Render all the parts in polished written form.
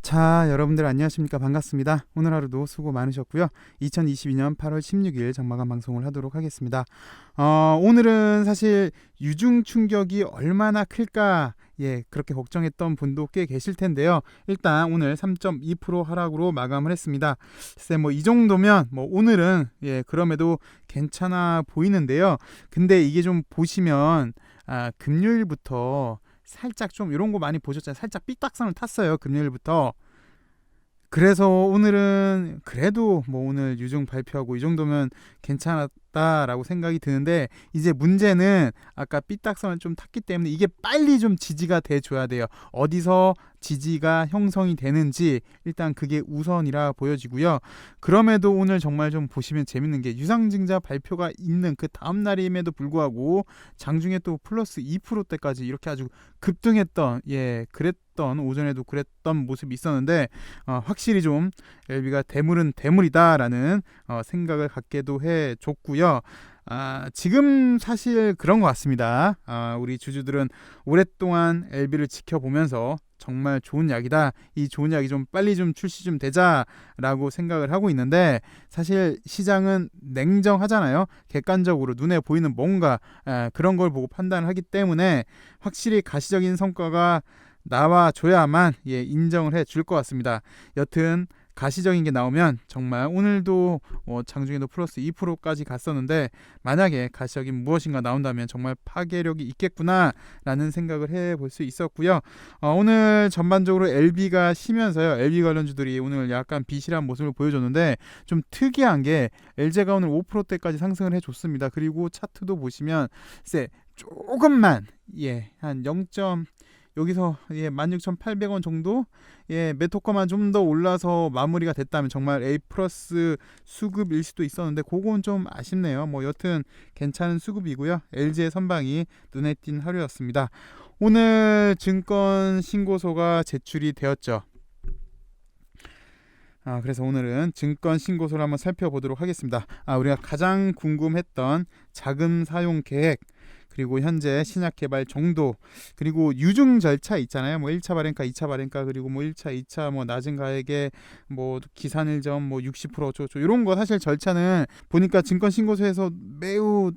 자, 여러분들 안녕하십니까? 반갑습니다. 오늘 하루도 수고 많으셨고요. 2022년 8월 16일 장마감 방송을 하도록 하겠습니다. 오늘은 사실 유중 충격이 얼마나 클까? 그렇게 걱정했던 분도 꽤 계실 텐데요. 일단 오늘 3.2% 하락으로 마감을 했습니다. 글쎄 이 정도면 오늘은 그럼에도 괜찮아 보이는데요. 근데 이게 좀 보시면 금요일부터 살짝 좀 이런 거 많이 보셨잖아요. 살짝 삐딱선을 탔어요. 금요일부터. 그래서 오늘은 그래도 오늘 유중 발표하고 이 정도면 괜찮았다라고 생각이 드는데, 이제 문제는 아까 삐딱선을 좀 탔기 때문에 이게 빨리 좀 지지가 돼 줘야 돼요. 어디서 지지가 형성이 되는지 일단 그게 우선이라 보여지고요. 그럼에도 오늘 정말 좀 보시면 재밌는 게 유상증자 발표가 있는 그 다음 날임에도 불구하고 장중에 또 플러스 2%대까지 이렇게 아주 급등했던 그랬던 오전에도 그랬던 모습이 있었는데, 확실히 좀 LB가 대물은 대물이다라는 생각을 갖게도 해줬고요. 지금 사실 그런 것 같습니다. 우리 주주들은 오랫동안 LB를 지켜보면서 정말 좋은 약이다, 이 좋은 약이 좀 빨리 좀 출시 좀 되자라고 생각을 하고 있는데, 사실 시장은 냉정하잖아요. 객관적으로 눈에 보이는 뭔가 그런 걸 보고 판단을 하기 때문에 확실히 가시적인 성과가 나와줘야만 인정을 해줄 것 같습니다. 여튼 가시적인 게 나오면 정말 오늘도 장중에도 플러스 2%까지 갔었는데, 만약에 가시적인 무엇인가 나온다면 정말 파괴력이 있겠구나라는 생각을 해볼 수 있었고요. 오늘 전반적으로 LB가 쉬면서요, LB 관련주들이 오늘 약간 비실한 모습을 보여줬는데, 좀 특이한 게 LG가 오늘 5%대까지 상승을 해줬습니다. 그리고 차트도 보시면 조금만 한 0. 여기서 16,800원 정도 메토커만 좀 더 올라서 마무리가 됐다면 정말 A 플러스 수급일 수도 있었는데, 그건 좀 아쉽네요. 여튼 괜찮은 수급이고요. LG의 선방이 눈에 띈 하루였습니다. 오늘 증권 신고서가 제출이 되었죠. 그래서 오늘은 증권 신고서를 한번 살펴보도록 하겠습니다. 우리가 가장 궁금했던 자금 사용 계획, 그리고 현재 신약 개발 정도, 그리고 유증 절차 있잖아요. 1차 발행가, 2차 발행가, 그리고 1차, 2차 낮은 가액에 기산일점 60% 이런 거, 사실 절차는 보니까 증권 신고서에서 매우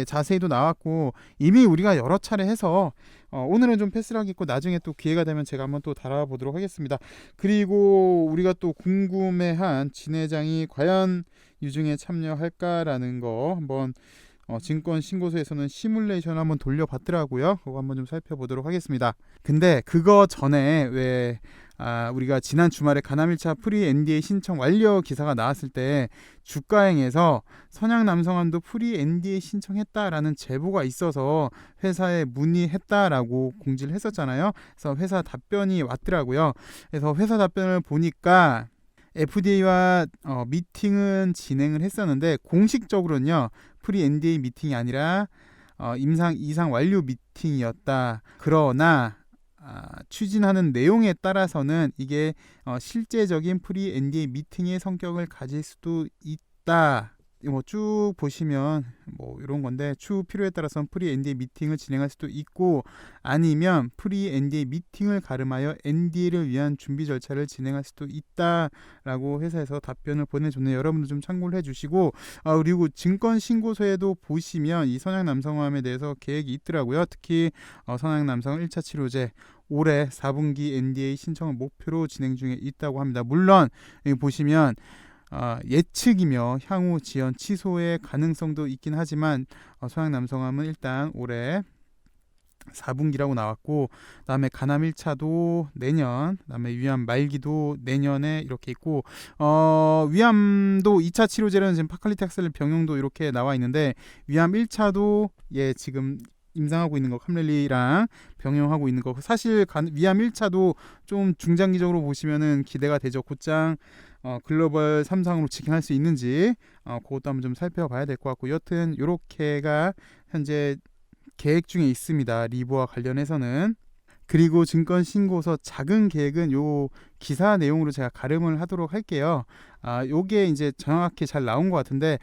자세히도 나왔고, 이미 우리가 여러 차례 해서 오늘은 좀 패스를 하겠고, 나중에 또 기회가 되면 제가 한번 또 달아보도록 하겠습니다. 그리고 우리가 또 궁금해한 진 회장이 과연 유증에 참여할까라는 거 한번 증권 신고서에서는 시뮬레이션 한번 돌려봤더라고요. 그거 한번 좀 살펴보도록 하겠습니다. 근데 그거 전에 우리가 지난 주말에 가남 1차 프리 NDA 신청 완료 기사가 나왔을 때 주가행에서 선양남성함도 프리 NDA 신청했다라는 제보가 있어서 회사에 문의했다라고 공지를 했었잖아요. 그래서 회사 답변이 왔더라고요. 그래서 회사 답변을 보니까 FDA와 미팅은 진행을 했었는데, 공식적으로는요 프리 NDA 미팅이 아니라 임상 이상 완료 미팅이었다. 그러나 추진하는 내용에 따라서는 이게 실제적인 프리 NDA 미팅의 성격을 가질 수도 있다. 쭉 보시면 이런 건데, 추후 필요에 따라서는 프리 NDA 미팅을 진행할 수도 있고, 아니면 프리 NDA 미팅을 가름하여 NDA를 위한 준비 절차를 진행할 수도 있다라고 회사에서 답변을 보내줬네요. 여러분들 좀 참고를 해주시고, 그리고 증권 신고서에도 보시면 이 선양남성암에 대해서 계획이 있더라고요. 특히 선양남성 1차 치료제 올해 4분기 NDA 신청을 목표로 진행 중에 있다고 합니다. 물론 여기 보시면 예측이며 향후 지연 취소의 가능성도 있긴 하지만, 소양남성암은 일단 올해 4분기라고 나왔고, 그다음에 가남 1차도 내년, 그다음에 위암 말기도 내년에 이렇게 있고, 위암도 2차 치료제는 지금 파칼리탁셀 병용도 이렇게 나와 있는데, 위암 1차도 지금 임상하고 있는 거 캄렐리랑 병용하고 있는 거, 사실 위암 1차도 좀 중장기적으로 보시면은 기대가 되죠. 곧장 글로벌 3상으로 직행할 수 있는지 그것도 한번 좀 살펴봐야 될 것 같고, 여튼 이렇게가 현재 계획 중에 있습니다. 리브와 관련해서는. 그리고 증권 신고서 작은 계획은 요 기사 내용으로 제가 가름을 하도록 할게요. 요게 이제 정확히 잘 나온 것 같은데,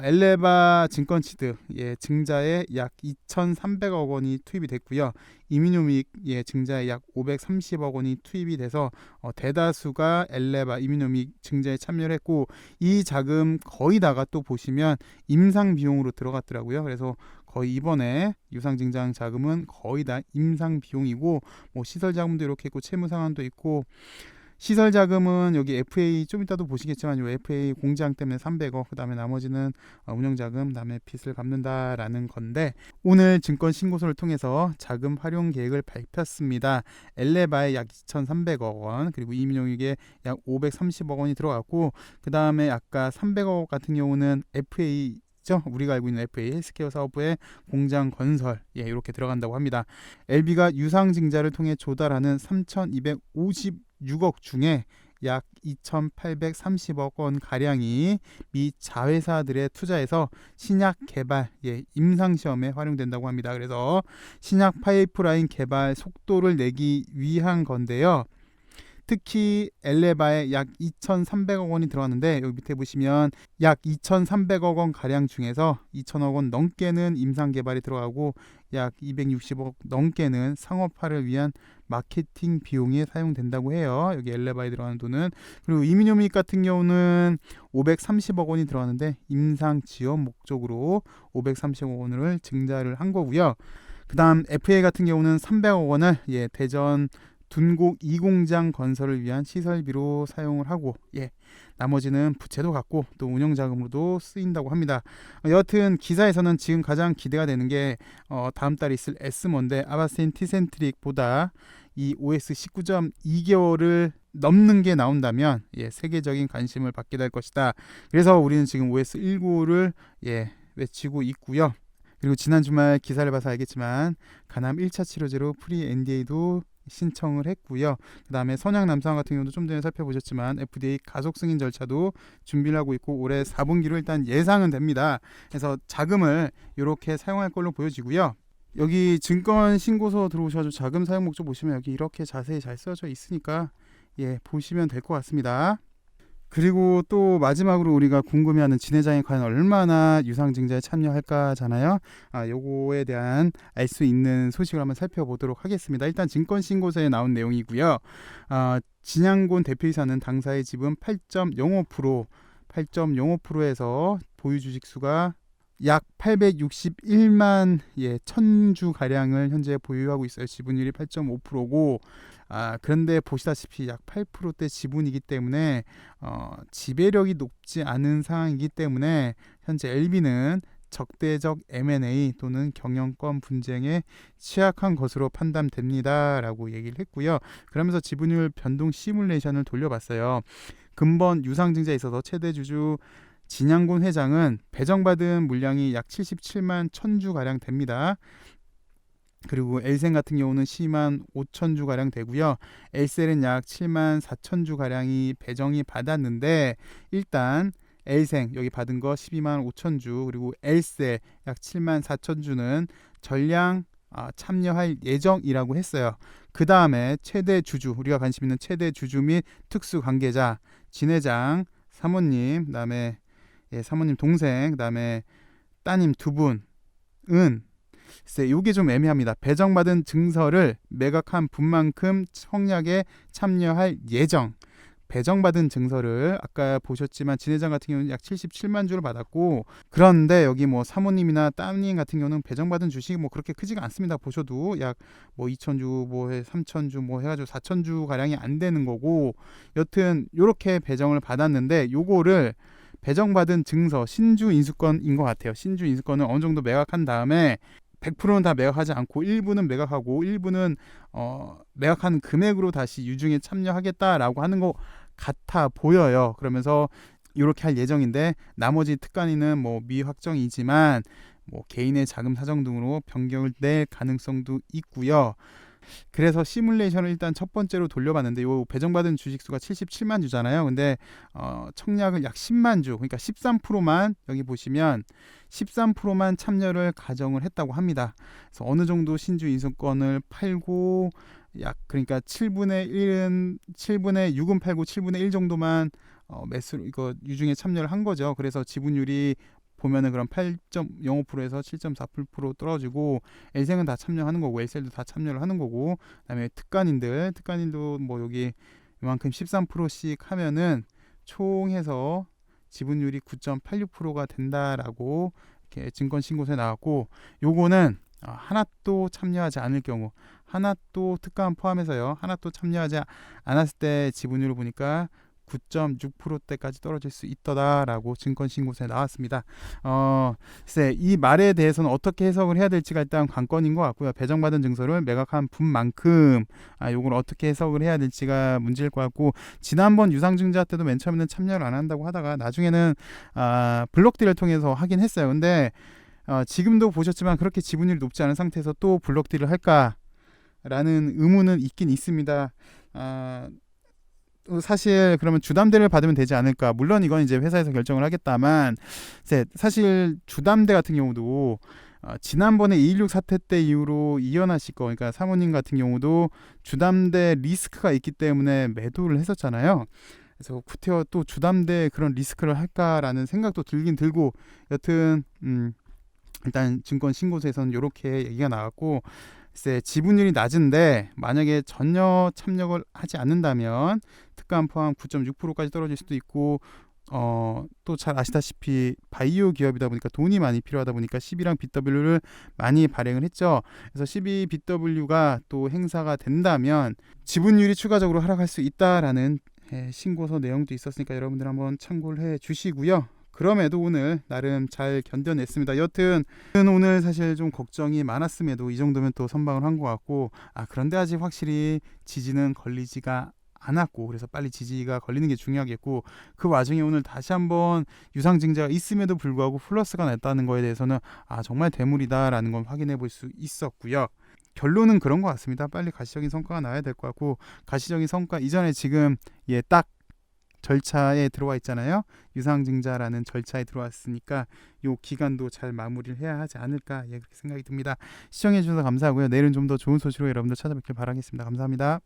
엘레바 증권치드 증자에 약 2,300억 원이 투입이 됐고요. 이미노믹 증자에 약 530억 원이 투입이 돼서 대다수가 엘레바 이미노믹 증자에 참여를 했고, 이 자금 거의 다가 또 보시면 임상 비용으로 들어갔더라고요. 그래서 거의 이번에 유상증장 자금은 거의 다 임상 비용이고, 뭐 시설 자금도 이렇게 있고 채무 상환도 있고, 시설 자금은 여기 FA 좀 이따도 보시겠지만 요 FA 공장 때문에 300억, 그다음에 나머지는 운영 자금, 그다음에 빚을 갚는다라는 건데, 오늘 증권 신고서를 통해서 자금 활용 계획을 밝혔습니다. 엘레바에 약 2,300억 원, 그리고 이민용에게 약 530억 원이 들어갔고, 그다음에 아까 300억 같은 경우는 FA 우리가 알고 있는 FA 헬스케어 사업부의 공장 건설 이렇게 들어간다고 합니다. LB가 유상증자를 통해 조달하는 3,256억 중에 약 2,830억 원 가량이 미 자회사들의 투자해서 신약 개발 임상시험에 활용된다고 합니다. 그래서 신약 파이프라인 개발 속도를 내기 위한 건데요. 특히 엘레바에 약 2,300억 원이 들어왔는데, 여기 밑에 보시면 약 2,300억 원 가량 중에서 2,000억 원 넘게는 임상 개발이 들어가고 약 260억 넘게는 상업화를 위한 마케팅 비용에 사용된다고 해요. 여기 엘레바에 들어가는 돈은. 그리고 이민요믹 같은 경우는 530억 원이 들어왔는데 임상 지원 목적으로 530억 원을 증자를 한 거고요. 그 다음 FA 같은 경우는 300억 원을 대전 둔곡 2공장 건설을 위한 시설비로 사용을 하고, 나머지는 부채도 갖고 또 운영자금으로도 쓰인다고 합니다. 여하튼 기사에서는 지금 가장 기대가 되는 게 다음 달에 있을 에스모인데, 아바스틴 티센트릭보다 이 OS 19.2개월을 넘는 게 나온다면 세계적인 관심을 받게 될 것이다. 그래서 우리는 지금 OS 19를 외치고 있고요. 그리고 지난 주말 기사를 봐서 알겠지만 간암 1차 치료제로 프리 NDA도 신청을 했고요. 그 다음에 선약 남성 같은 경우도 좀 전에 살펴보셨지만 FDA 가속 승인 절차도 준비를 하고 있고, 올해 4분기로 일단 예상은 됩니다. 그래서 자금을 이렇게 사용할 걸로 보여지고요. 여기 증권 신고서 들어오셔서 자금 사용 목적 보시면 여기 이렇게 자세히 잘 써져 있으니까 보시면 될 것 같습니다. 그리고 또 마지막으로 우리가 궁금해하는 진회장이 과연 얼마나 유상증자에 참여할까잖아요. 요거에 대한 알 수 있는 소식을 한번 살펴보도록 하겠습니다. 일단 증권신고서에 나온 내용이고요. 진양곤 대표이사는 당사의 지분 8.05%에서 보유 주식수가 약 861만 천주 가량을 현재 보유하고 있어요. 지분율이 8.5%고, 그런데 보시다시피 약 8%대 지분이기 때문에 지배력이 높지 않은 상황이기 때문에 현재 LB는 적대적 M&A 또는 경영권 분쟁에 취약한 것으로 판단됩니다 라고 얘기를 했고요. 그러면서 지분율 변동 시뮬레이션을 돌려봤어요. 근본 유상증자에 있어서 최대 주주 진양곤 회장은 배정받은 물량이 약 77만 천주 가량 됩니다. 그리고 엘생 같은 경우는 12만 5천 주 가량 되고요. 엘셀은 약 7만 4천 주 가량이 배정이 받았는데, 일단 엘생 여기 받은 거 12만 5천 주, 그리고 엘셀 약 7만 4천 주는 전량 참여할 예정이라고 했어요. 그 다음에 최대 주주, 우리가 관심 있는 최대 주주 및 특수 관계자, 진 회장, 사모님, 그다음에 사모님 동생, 그다음에 따님 두 분은 이게 좀 애매합니다. 배정받은 증서를 매각한 분만큼 청약에 참여할 예정. 배정받은 증서를 아까 보셨지만 진 회장 같은 경우는 약 77만 주를 받았고, 그런데 여기 뭐 사모님이나 따님 같은 경우는 배정받은 주식이 뭐 그렇게 크지가 않습니다. 보셔도 약 뭐 2,000주, 뭐 3,000주, 뭐 해가지고 4,000주 가량이 안 되는 거고, 여튼 요렇게 배정을 받았는데, 요거를 배정받은 증서 신주 인수권인 것 같아요. 신주 인수권을 어느 정도 매각한 다음에 100%는 다 매각하지 않고 일부는 매각하고 일부는 매각한 금액으로 다시 유증에 참여하겠다라고 하는 것 같아 보여요. 그러면서 이렇게 할 예정인데, 나머지 특간위는 뭐 미확정이지만 뭐 개인의 자금 사정 등으로 변경을 낼 가능성도 있고요. 그래서 시뮬레이션을 일단 첫 번째로 돌려봤는데, 요 배정받은 주식수가 77만 주잖아요. 근데 청약을 약 10만 주, 그러니까 13%만, 여기 보시면 13%만 참여를 가정을 했다고 합니다. 그래서 어느 정도 신주 인수권을 팔고 약, 그러니까 7분의 6은 팔고 7분의 1 정도만 매수 이거 유증에 참여를 한 거죠. 그래서 지분율이 보면은 그런 8.05%에서 7.48% 떨어지고 엘생은 다 참여하는 거고 엘셀도 다 참여를 하는 거고 그다음에 특간인도 뭐 여기 이만큼 13%씩 하면은 총 해서 지분율이 9.86%가 된다라고 이렇게 증권 신고서에 나왔고 요거는 하나도 참여하지 않을 경우 하나도 특감 포함해서요 하나도 참여하지 않았을 때 지분율을 보니까 9.6%대까지 떨어질 수 있다라고 증권 신고서에 나왔습니다. 글쎄 이 말에 대해서는 어떻게 해석을 해야 될지가 일단 관건인 것 같고요. 배정받은 증서를 매각한 분만큼 요걸 어떻게 해석을 해야 될지가 문제일 것 같고 지난번 유상증자 때도 맨 처음에는 참여를 안 한다고 하다가 나중에는 블록딜을 통해서 하긴 했어요. 근데 지금도 보셨지만 그렇게 지분율이 높지 않은 상태에서 또 블록딜을 할까라는 의문은 있긴 있습니다. 사실 그러면 주담대를 받으면 되지 않을까. 물론 이건 이제 회사에서 결정을 하겠다만 사실 주담대 같은 경우도 지난번에 216 사태 때 이후로 이현아 씨 거 그러니까 사모님 같은 경우도 주담대 리스크가 있기 때문에 매도를 했었잖아요. 그래서 구태여 또 주담대 그런 리스크를 할까라는 생각도 들긴 들고 여튼 일단 증권 신고서에서는 이렇게 얘기가 나왔고 글쎄 지분율이 낮은데 만약에 전혀 참여를 하지 않는다면 특감 포함 9.6%까지 떨어질 수도 있고 또 잘 아시다시피 바이오 기업이다 보니까 돈이 많이 필요하다 보니까 12랑 BW를 많이 발행을 했죠. 그래서 12BW가 또 행사가 된다면 지분율이 추가적으로 하락할 수 있다라는 신고서 내용도 있었으니까 여러분들 한번 참고를 해 주시고요. 그럼에도 오늘 나름 잘 견뎌냈습니다. 여튼 오늘 사실 좀 걱정이 많았음에도 이 정도면 또 선방을 한 것 같고 그런데 아직 확실히 지지는 걸리지가 않았고 그래서 빨리 지지가 걸리는 게 중요하겠고 그 와중에 오늘 다시 한번 유상증자가 있음에도 불구하고 플러스가 났다는 거에 대해서는 정말 대물이다라는 걸 확인해 볼 수 있었고요. 결론은 그런 것 같습니다. 빨리 가시적인 성과가 나와야 될 것 같고 가시적인 성과 이전에 지금 딱 절차에 들어와 있잖아요. 유상증자라는 절차에 들어왔으니까 이 기간도 잘 마무리를 해야 하지 않을까 그렇게 생각이 듭니다. 시청해 주셔서 감사하고요. 내일은 좀 더 좋은 소식으로 여러분들 찾아뵙길 바라겠습니다. 감사합니다.